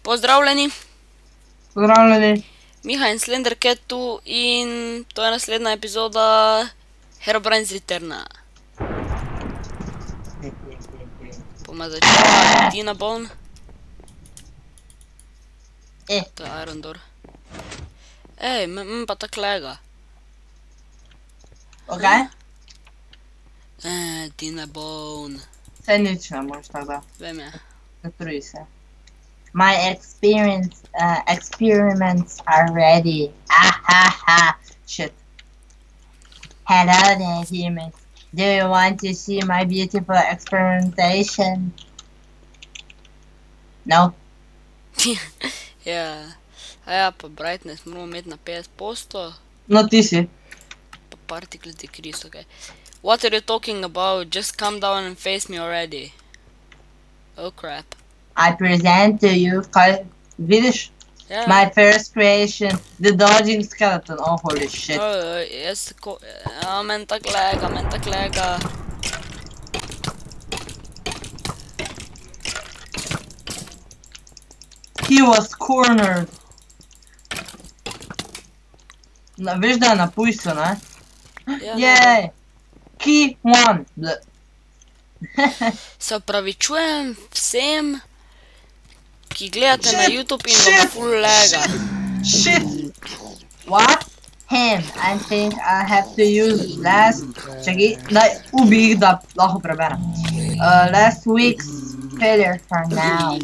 Pozdravljeni, Pozdravljeni. Miha in Slendercat tu in to je naslednja epizoda Herobrine's Returna. Bomo začela Tina Bone. To je Iron Door. Ej, pa tak lega. Ok? Tina Bone. Saj nič ne moraš tako da. Vem je. Ne truji se. My experiments are ready. Ha. Shit. Hello there, humans. Do you want to see my beautiful experimentation? No? Ja. Ja, pa brightness moramo imeti na 50%. No, ti si. Pa particle decrease, ok. What are you talking about? Just come down and face me already. Oh crap. I present to you, vidiš? Ja. My first creation, the dodging skeleton. Oh, holy shit. Jaz tako... Ja, men tak lega. He was cornered. Veš, da je na pujsu, ne? Ja, Jej! Key one! Se opravičujem vsem, ki gledate na Shit, YouTube in vam ful lega. Shit! What? I think I have to use last... Čakaj, daj, ubi jih, da lahko preberem. Last week's failure for now.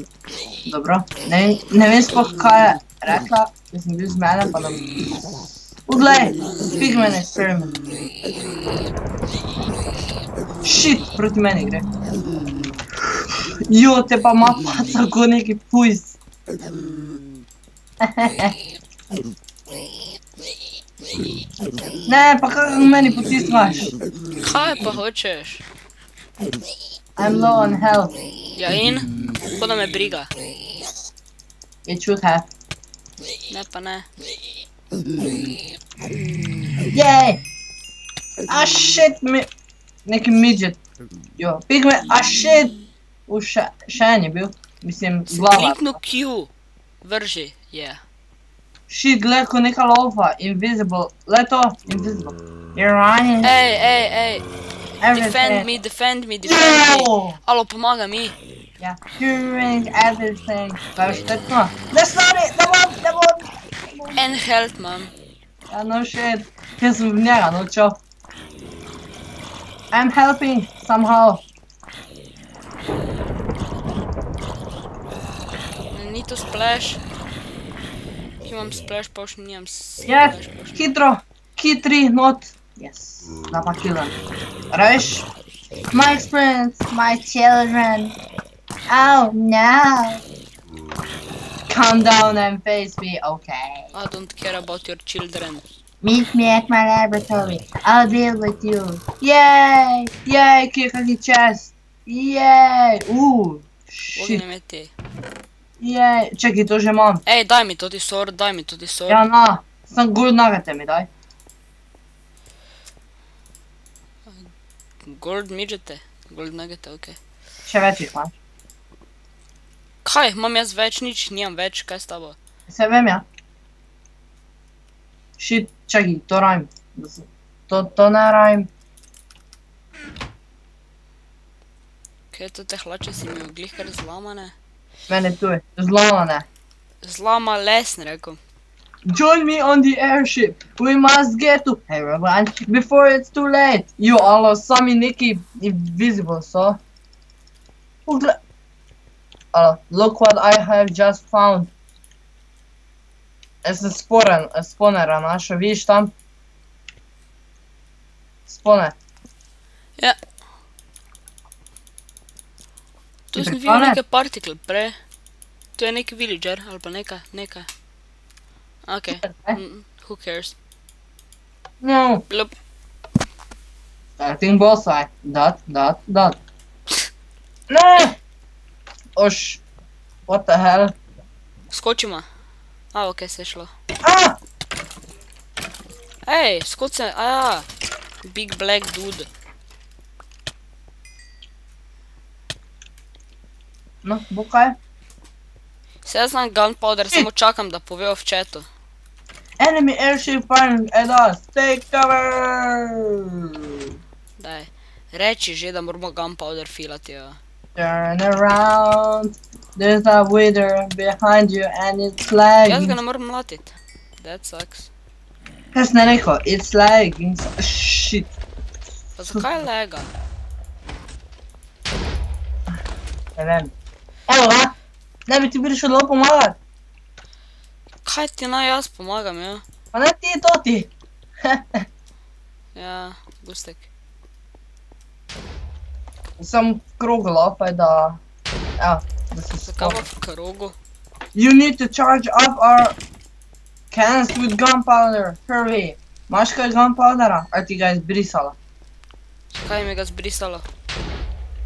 Dobro, ne vem sploh kaj je rekla, da sem bil zmeden, pa da... Uglej, Pigman experiment. Shit, proti meni gre. Jo, te pa ima pa tako neki pujs. Ne, pa kako meni potisnaš? Kaj pa hočeš? I'm low on health. Ja in? Kako da me briga? It should have. Ne pa ne. Jej! A shit, neki midget. Jo, Pigman, a shit! Še en je bil. Mislim, glava. Kliknu Q. Vrži, je. Shit, gled, ko neka lova. Invisible. Leto, invisible. You're running. Ej. Defend me. No! Alo, pomaga mi. Yeah, you're running everything. Kaj še tekno? Ne stvari, ne bom. En health, mam. Ja, no shit. Jaz sem v njega nočel. I'm helping, somehow. Ni to splash. Imam splash potion, nimam Yeah, splash potion. hitro. Key 3, not. Yes, da pa kill them. Reš? My experience, my children. Oh no. Calm down and face me, okay. I don't care about your children. Meet me at my laboratory. I'll deal with you. Yay! Yay, kaki chest. Yay! Shit. Ognje me te. Yay! Čekaj, to že imam. Ej, daj mi tudi sword. Ja, na. Sem gold nuggete mi daj. Gold midgete. Gold nuggete, okej. Še več jih imaš. Kaj, imam jaz več nič, nimam več, kaj s tabo? Se vem, ja. Shit, čekaj, to rajm. To ne rajm. Kaj to te hlače si mi oglih kar zlamane? Mene tu je. Zlomane. Zlama lesn, rekel. Join me on the airship. We must get to Herobrine before it's too late. Jo, alo, sami neki invisible so. Ugle... Alo, look what I have just found. Jaz sem spawnera našel, vidiš tam? Spawner. Ja. Tu sem videl neke particle prej. Tu je neki villager, ali pa neka. Okej, who cares? No. Blup. Starting boss fight. Dot. No! Oš. What the hell? Skočimo. A, okej, se je šlo. Ah! Ej, skoč se, aja. Big black dude. No, bo kaj? Se jaz znam gunpowder, samo čakam, da povejo v chatu. Enemy airship firing at us. Take cover! Daj, reči že, da moramo gunpowder filati, jo. Turn around. There's a wither behind you and it's Jaz lagging. ga ne morem mlatit. That sucks. Kaj sem rekel? It's lagging. Shit. Pa zakaj lega? Ne vem. Evo ga. Ne bi ti prišel dol pomagat. Kaj ti naj jaz pomagam, ja? Pa ne ti, to ti. Ja, gustek. Sam krog lopaj, da... Evo, da se Zakaj spomnim. pa v krogu? You need to charge up our cans with gunpowder. Hurry. Imaš kaj gunpowdera? Ali ti ga je izbrisala? Zakaj mi ga zbrisalo?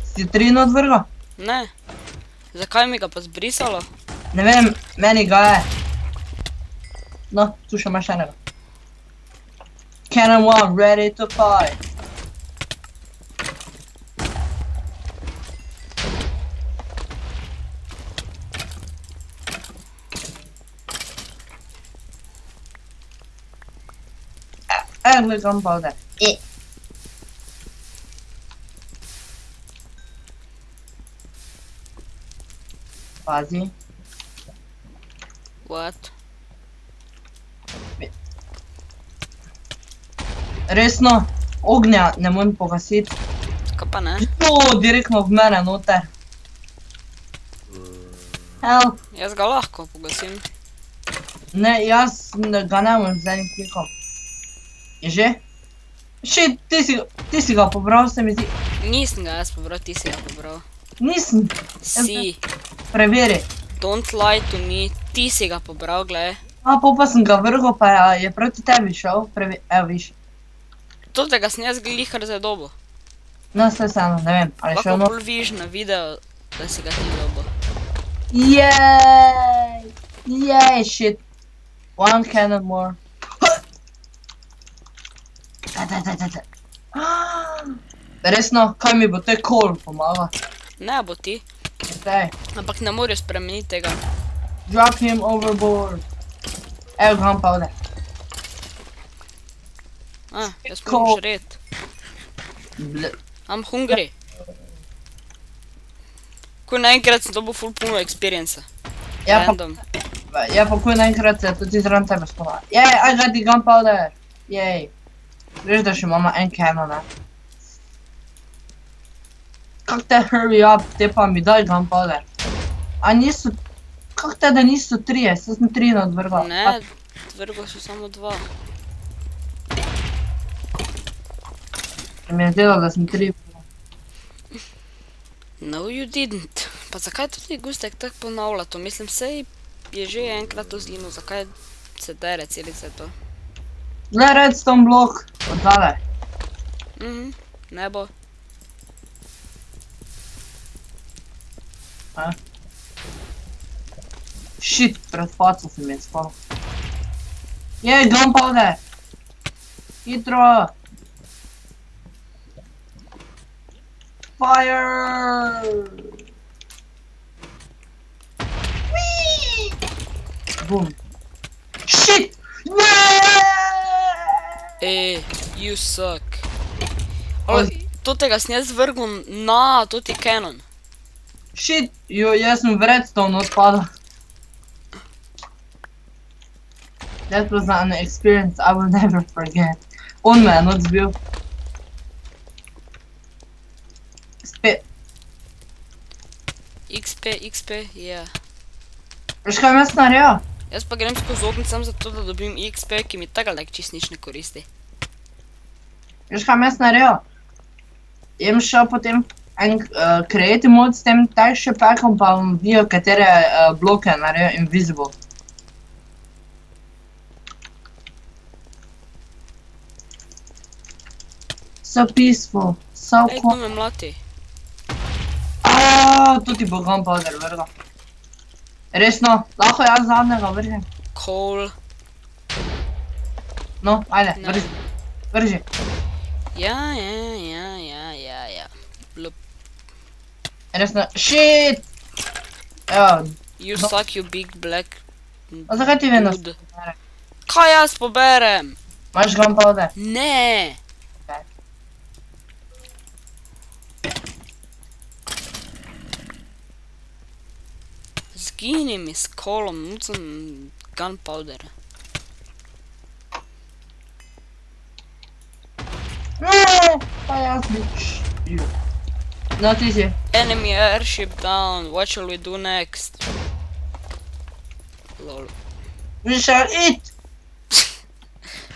Si 3 odvrgal? Ne. Zakaj mi ga pa zbrisalo? Ne vem, meni ga je. No, tu še imaš enega. Cannon 1, ready to fight. Gled gunpowder. Pazi. What? Resno, ognja ne morem pogasiti. Kaj pa ne? To direktno v mene noter. Help. Jaz ga lahko pogasim. Ne, jaz ga ne morem z enim klikom. Je že? Shit, ti si ga pobral, se mi zdi. Nisem ga jaz pobral, ti si ga pobral. Nisem. Si. Preveri. Don't lie to me. Ti si ga pobral, glej. A, pa sem ga vrgel, pa je proti tebi šel. Evo, viš. Totega sem jaz glihar za dobo. No, sve vseeno, ne vem, ali šel Lahko no. bolj vidiš na video, da si ga ti dobo. Jej! Jej, shit. One cannon more. Resno, kaj mi bo te kol pomaga? Ne bo ti, Daj, ampak ne morajo spremeniti tega. drop him overboard. Evo gunpowder. Jaz moram žret. Ble. I'm hungry. Ko naenkrat sem dobil full puno experience. Ja, Random. pa ko naenkrat se tudi zraven tebe spomna. Jej, I got the gunpowder. Jej. Veš, da še imamo en cannon, ne? Kak te hurry up, te pa mi daj gunpowder. A niso... Kak te da niso 3, se sem 3 odvrgal. Ne, vrgo so samo 2. Mi je zdelo, da sem 3. No you didn't. Pa zakaj tudi Gustek tako ponavlja to? Mislim, sej je že enkrat to zginil, zakaj se dere celice to? Glej, redstone blok, oddale. Ne bo. Shit, pred faco se mi je spalo. Jej, gunpowder! Hitro! Fire! Whee! Boom. Shit! You suck. Totega sem jaz vrgel na toti cannon. Shit! Jo, jaz sem v redstone odpadal. That was an experience I will never forget. On me je noč zbil. Spet. XP, yeah. Veš kaj jaz naredil? Jaz pa grem skozi ogenj sam zato, da dobim XP, ki mi tega čist nič ne koristi. Veš kaj jaz naredil? Jem šel potem en create mod s tem texture packom, pa bom videl, katere bloke naredil invisible. So peaceful, so Ej, cool. kdo me mlati? Tu ti bo gunpowder vrgal. Resno, lahko jaz zadnjega vržem. Coal. No, ajde, Ne. vrži. Vrži. Ja. Blup. Resno, shit! Evo, You suck, you big black A zakaj ti vedno dude. Kaj jaz poberem? Imaš gunpowder? Ne. Kaj? Zgini mi s kolom, nucam gunpowdera. Ne, pa jaz bi... No, ti si. Enemy airship down, what shall we do next? Lol. We shall eat!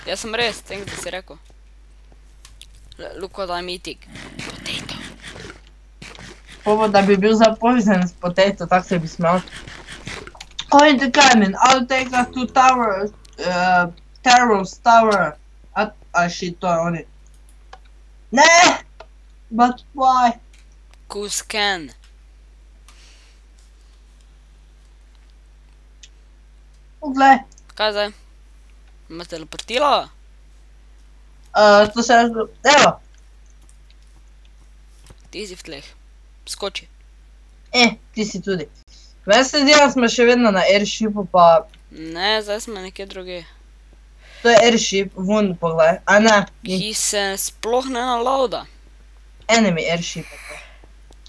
Jaz sem res, thanks, da si rekel. Look what I'm eating. Potato. Pobo, da bi bil zapoiznen s potato, tak se bi smel. Coin the cannon, I'll take us to tower, Taros tower. A shit, to je oni. Ne! But why? Who's can? Poglej, Kaj zdaj? Me teleportila? to se jaz... Evo! Ti si v tleh. Skoči. Ti si tudi. Meni se zdi, da smo še vedno na airshipu, pa... Ne, zdaj smo nekje druge. To je airship, vun poglej. A ne, ni. Ki se sploh ne nalauda. Enemy airship je to.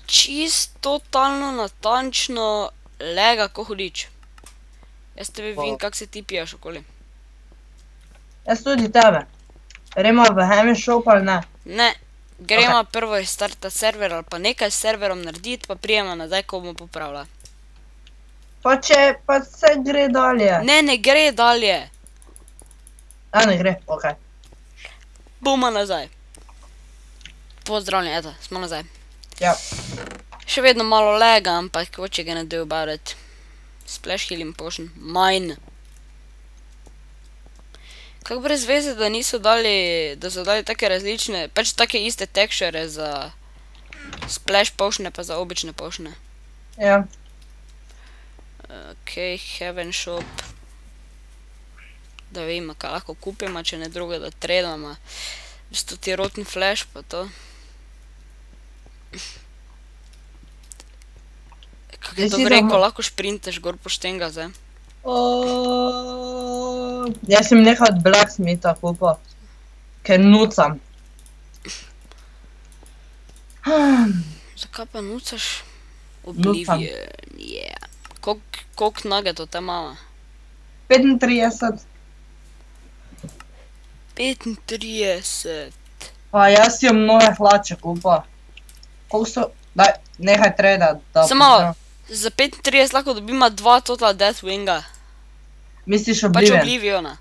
Čist totalno natančno lega ko hudič. Jaz tebe vidim, kak se ti pijaš okoli. Jaz tudi tebe. Gremo v Hammer Shop ali ne? Ne, gremo prvo restarta server ali pa nekaj s serverom narediti, pa prijemo nazaj, ko bomo popravila. Pa če, pa se gre dalje. Ne, ne gre dalje. A ne gre, okej. Bomo nazaj. Pozdravljen, eto, smo nazaj. Ja. Še vedno malo lega, ampak what you gonna do about it? Splash healing potion. Mine. Kako brez veze, da niso dali, da so dali take različne, pač take iste texture za splash potione pa za obične potione. Ja. Okej, Heaven Shop. Da vidimo, kaj lahko kupimo, če ne druga, da tradamo. V bistvu ti rotten flash pa to. Kako je to vreko, lahko šprintaš gor poštenga zdaj. Jaz sem nekaj od Blacksmitha kupil, ker nucam. Zakaj pa nucaš? Oblivion, yeah. Koliko nuggetov te imamo? 35. 35. Pa jaz si nove hlače kupil. Koliko so... Daj, nehaj trada, da... Samo malo, za 35 lahko dobimo 2 Total Deathwinga. Misliš Pač Oblivion? Obliviona.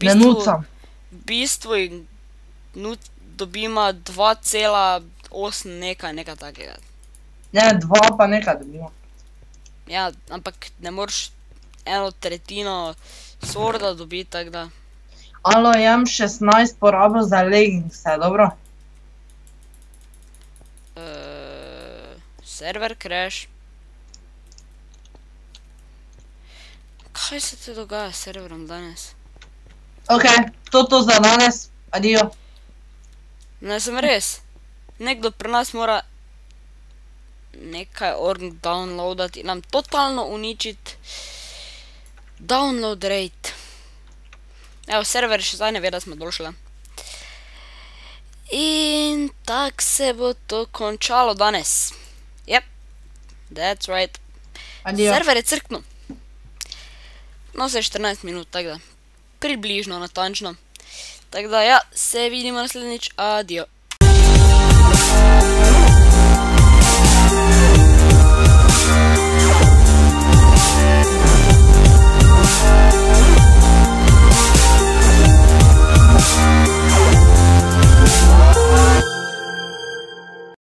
Ne nucam. V bistvu dobimo 2,8 nekaj takega. Ne, 2 pa nekaj dobimo. Ja, ampak ne moreš 1/3 sworda dobiti, tak da. Alo, jem 16 porabil za leggingse, dobro? Server crash. Kaj se te dogaja s serverom danes? Okej, to za danes. Adijo. Ne, sem res. Nekdo pri nas mora nekaj org downloadati in nam totalno uničiti download rate. Evo, server še zdaj ne ve, da smo došli. In tak se bo to končalo danes. Yep, that's right. Adijo. Server je crknil. No, se je 14 minut, tak da. Približno, natančno. Tak da, ja, se vidimo naslednjič. Adijo.